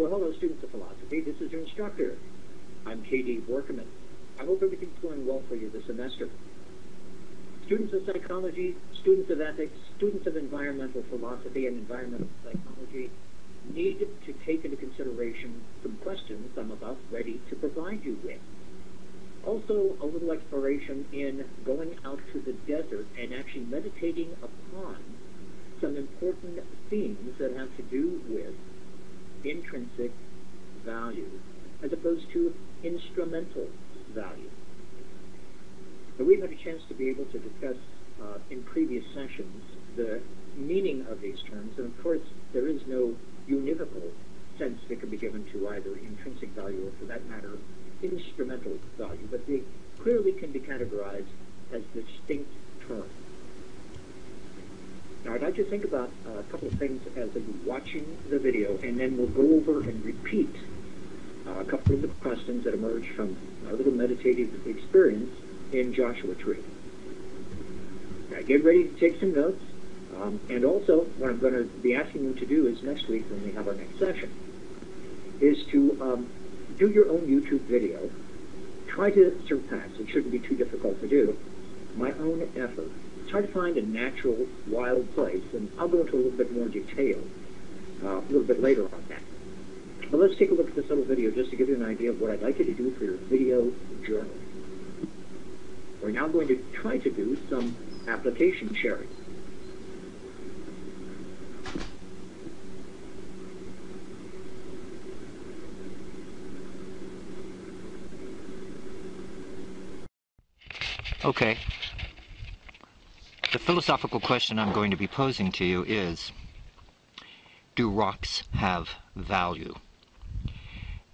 Well, hello, students of philosophy. This is your instructor. I'm K.D. Borcoman. I hope everything's going well for you this semester. Students of psychology, students of ethics, students of environmental philosophy and environmental psychology need to take into consideration some questions I'm about ready to provide you with. Also, a little exploration in going out to the desert and actually meditating upon some important themes that have to do with intrinsic value as opposed to instrumental value. But we've had a chance to be able to discuss in previous sessions the meaning of these terms, and of course there is no univocal sense that can be given to either intrinsic value or, for that matter, instrumental value, but they clearly can be categorized as distinct terms. Now, I'd like you to think about a couple of things as you're watching the video, and then we'll go over and repeat a couple of the questions that emerged from our little meditative experience in Joshua Tree. Now, get ready to take some notes, and also what I'm going to be asking you to do is next week, when we have our next session, is to do your own YouTube video. Try to surpass, it shouldn't be too difficult to do, my own effort. Try to find a natural, wild place, and I'll go into a little bit more detail a little bit later on that. But let's take a look at this little video just to give you an idea of what I'd like you to do for your video journal. We're now going to try to do some application sharing. Okay. The philosophical question I'm going to be posing to you is, do rocks have value?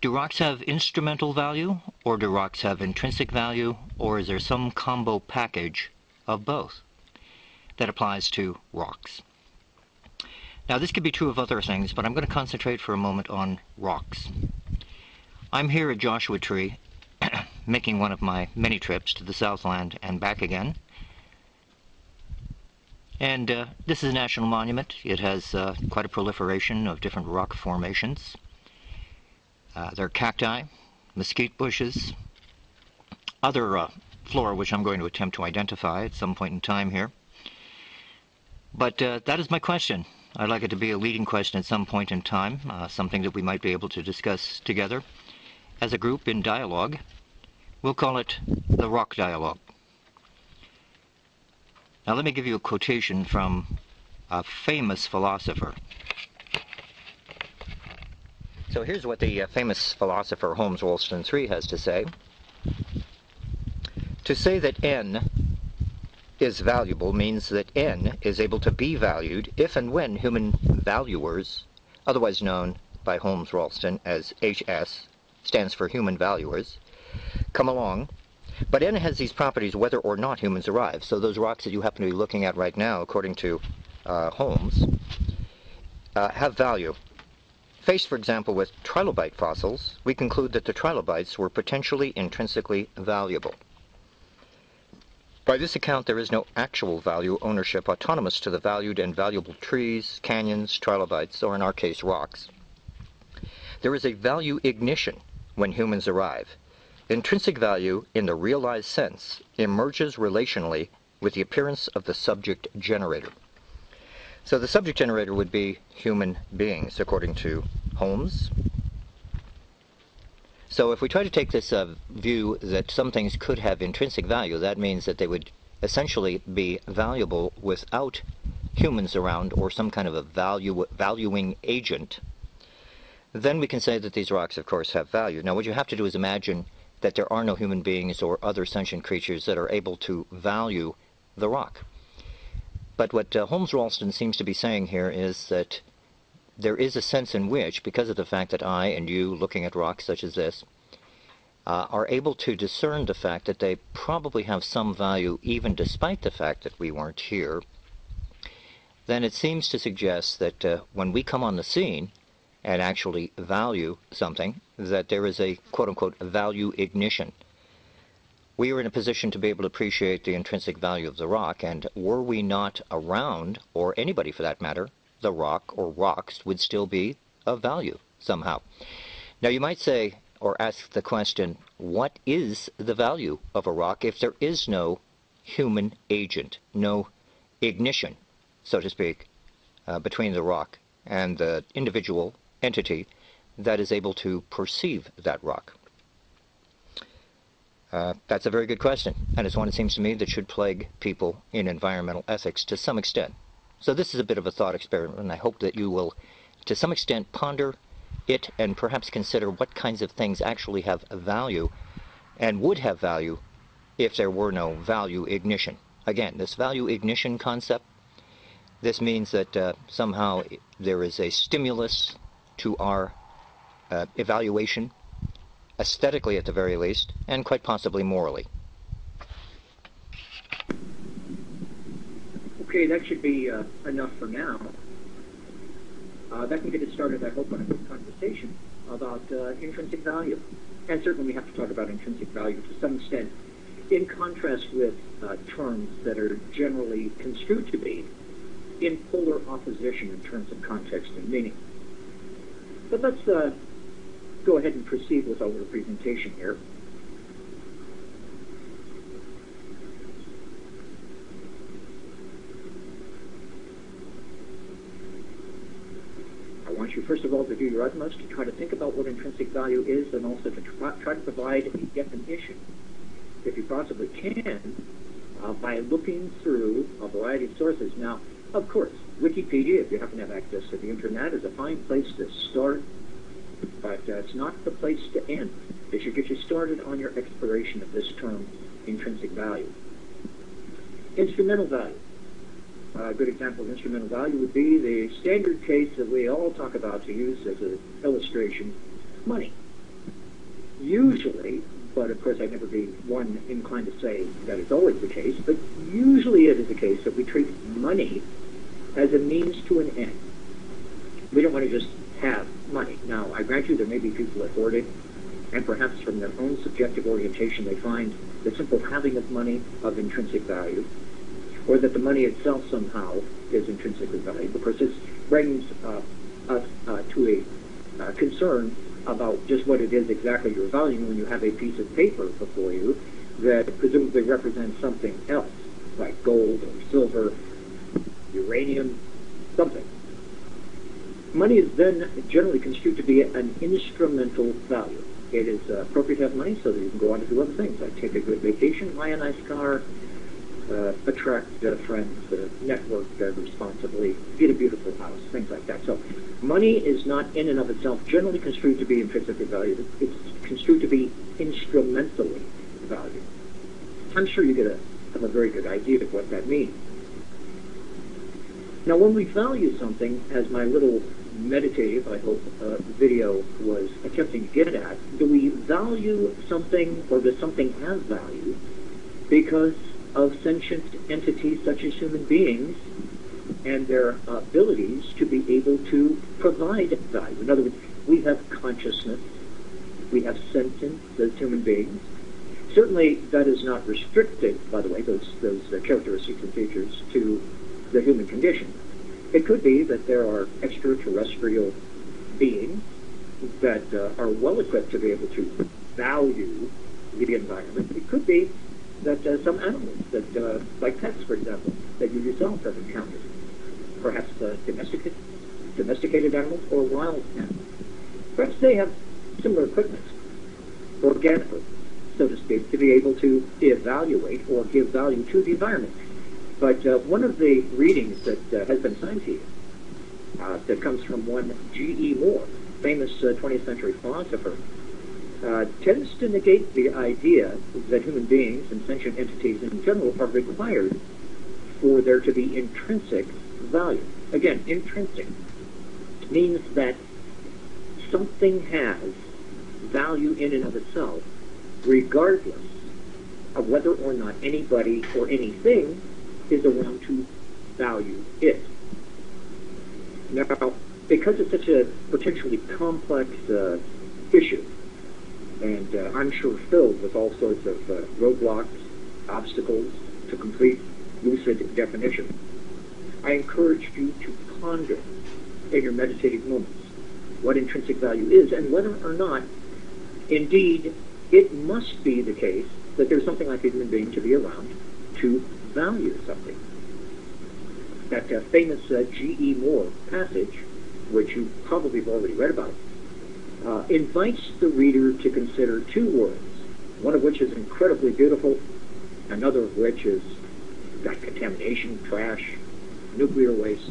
Do rocks have instrumental value, or do rocks have intrinsic value, or is there some combo package of both that applies to rocks? Now, this could be true of other things, but I'm going to concentrate for a moment on rocks. I'm here at Joshua Tree, making one of my many trips to the Southland and back again. And this is a national monument. It has quite a proliferation of different rock formations. There are cacti, mesquite bushes, other flora which I'm going to attempt to identify at some point in time here. But that is my question. I'd like it to be a leading question at some point in time, something that we might be able to discuss together as a group in dialogue. We'll call it the Rock Dialogue. Now let me give you a quotation from a famous philosopher. So here's what the famous philosopher Holmes Wollstonee III has to say. To say that N is valuable means that N is able to be valued if and when human valuers, otherwise known by Holmes Wollstonee as HS, stands for human valuers, come along. But N has these properties whether or not humans arrive. So those rocks that you happen to be looking at right now, according to Holmes, have value. Faced, for example, with trilobite fossils, we conclude that the trilobites were potentially intrinsically valuable. By this account, there is no actual value ownership autonomous to the valued and valuable trees, canyons, trilobites, or in our case, rocks. There is a value ignition when humans arrive. Intrinsic value, in the realized sense, emerges relationally with the appearance of the subject generator. So the subject generator would be human beings, according to Holmes. So if we try to take this view that some things could have intrinsic value, that means that they would essentially be valuable without humans around or some kind of a valuing agent. Then we can say that these rocks, of course, have value. Now, what you have to do is imagine that there are no human beings or other sentient creatures that are able to value the rock. But what Holmes Wollstonee seems to be saying here is that there is a sense in which, because of the fact that I and you, looking at rocks such as this, are able to discern the fact that they probably have some value even despite the fact that we weren't here, then it seems to suggest that when we come on the scene and actually value something, that there is a quote-unquote value ignition. We are in a position to be able to appreciate the intrinsic value of the rock, and were we not around, or anybody for that matter, the rock or rocks would still be of value. somehow. Now you might say, or ask the question, what is the value of a rock if there is no human agent, no ignition, so to speak, between the rock and the individual entity that is able to perceive that rock? That's a very good question, and it's one, it seems to me, that should plague people in environmental ethics to some extent. So this is a bit of a thought experiment, and I hope that you will, to some extent, ponder it and perhaps consider what kinds of things actually have value and would have value if there were no value ignition. Again, this value ignition concept, this means that somehow there is a stimulus to our evaluation, aesthetically at the very least, and quite possibly morally. Okay, that should be enough for now. That can get us started, I hope, on a good conversation about intrinsic value. And certainly we have to talk about intrinsic value to some extent, in contrast with terms that are generally construed to be in polar opposition in terms of context and meaning. But let's go ahead and proceed with our little presentation here. I want you, first of all, to do your utmost to try to think about what intrinsic value is, and also to try to provide a definition, if you possibly can, by looking through a variety of sources. Now, of course, Wikipedia, if you happen to have access to the internet, is a fine place to start, but it's not the place to end. It should get you started on your exploration of this term, intrinsic value. Instrumental value. A good example of instrumental value would be the standard case that we all talk about to use as an illustration, money. Usually, but of course I'd never be one inclined to say that it's always the case, but usually it is the case that we treat money as a means to an end. We don't want to just have money. Now, I grant you there may be people that hoard it, and perhaps from their own subjective orientation they find the simple having of money of intrinsic value, or that the money itself somehow is intrinsically valuable. Of course, this brings us to a concern about just what it is exactly you're valuing when you have a piece of paper before you that presumably represents something else, like gold or silver, uranium, something. Money is then generally construed to be an instrumental value. It is appropriate to have money so that you can go on to do other things, like take a good vacation, buy a nice car, attract friends, network responsibly, get a beautiful house, things like that. So money is not in and of itself generally construed to be intrinsically valued. It's construed to be instrumentally valued. I'm sure you have a very good idea of what that means. Now, when we value something, as my little meditative, I hope, video was attempting to get at, do we value something, or does something have value because of sentient entities such as human beings and their abilities to be able to provide value? In other words, we have consciousness, we have sentience as human beings. Certainly that is not restricted, by the way, those characteristics and features to the human condition. It could be that there are extraterrestrial beings that are well equipped to be able to value the environment. It could be that some animals, that like pets, for example, that you yourself have encountered, perhaps domesticated animals or wild animals. Perhaps they have similar equipment, organically, so to speak, to be able to evaluate or give value to the environment. But one of the readings that has been assigned to you, that comes from one G.E. Moore, famous 20th century philosopher, tends to negate the idea that human beings and sentient entities in general are required for there to be intrinsic value. Again, intrinsic means that something has value in and of itself, regardless of whether or not anybody or anything is around to value it. Now, because it's such a potentially complex issue, and I'm sure filled with all sorts of roadblocks, obstacles to complete lucid definition, I encourage you to ponder in your meditative moments what intrinsic value is and whether or not, indeed, it must be the case that there's something like a human being to be around to value something. That famous G.E. Moore passage, which you probably have already read about, invites the reader to consider two worlds, one of which is incredibly beautiful, another of which is got contamination, trash, nuclear waste.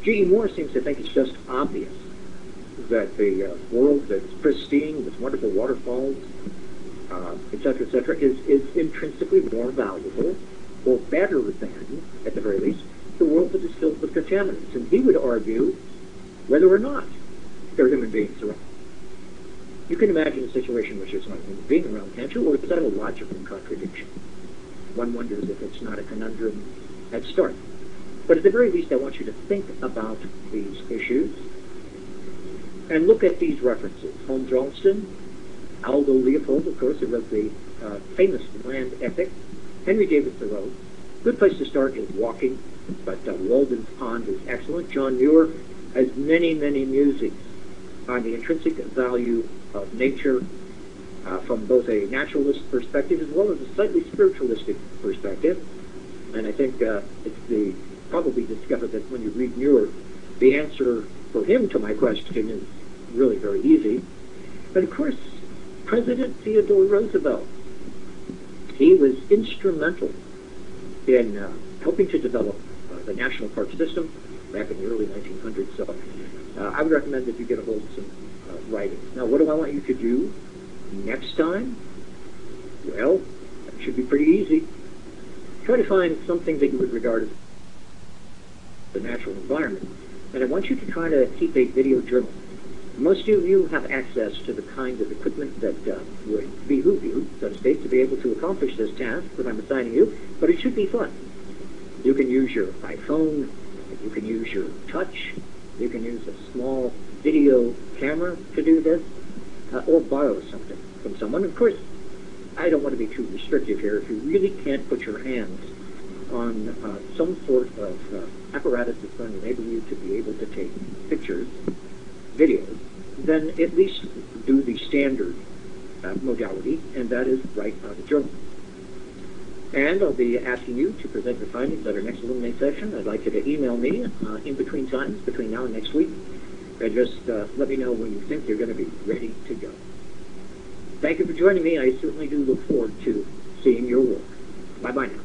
G.E. Moore seems to think it's just obvious that the world that's pristine with wonderful waterfalls, etc., is intrinsically more valuable, or better than, at the very least, the world that is filled with contaminants. And he would argue whether or not there are human beings around. You can imagine a situation in which there's not a human being around, can't you? Or is that a logical contradiction? One wonders if it's not a conundrum at start. But at the very least, I want you to think about these issues and look at these references. Holmes Ralston, Aldo Leopold, of course, who wrote the famous land epic, Henry David Thoreau. Good place to start is Walking, but Walden's Pond is excellent. John Muir has many, many musings on the intrinsic value of nature from both a naturalist perspective as well as a slightly spiritualistic perspective. And I think it's probably discovered that when you read Muir, the answer for him to my question is really very easy. But of course, President Theodore Roosevelt, he was instrumental in helping to develop the national park system back in the early 1900s. So I would recommend that you get a hold of some writing. Now, what do I want you to do next time? Well, that should be pretty easy. Try to find something that you would regard as the natural environment. And I want you to try to keep a video journal. Most of you have access to the kind of equipment that would behoove you, so to speak, to be able to accomplish this task that I'm assigning you, but it should be fun. You can use your iPhone, you can use your touch, you can use a small video camera to do this, or borrow something from someone. Of course, I don't want to be too restrictive here. If you really can't put your hands on some sort of apparatus that's going to enable you to be able to take pictures, videos, then at least do the standard modality, and that is write out a journal. And I'll be asking you to present your findings at our next Illuminate session. I'd like you to email me in between times, between now and next week, and just let me know when you think you're going to be ready to go. Thank you for joining me. I certainly do look forward to seeing your work. Bye-bye now.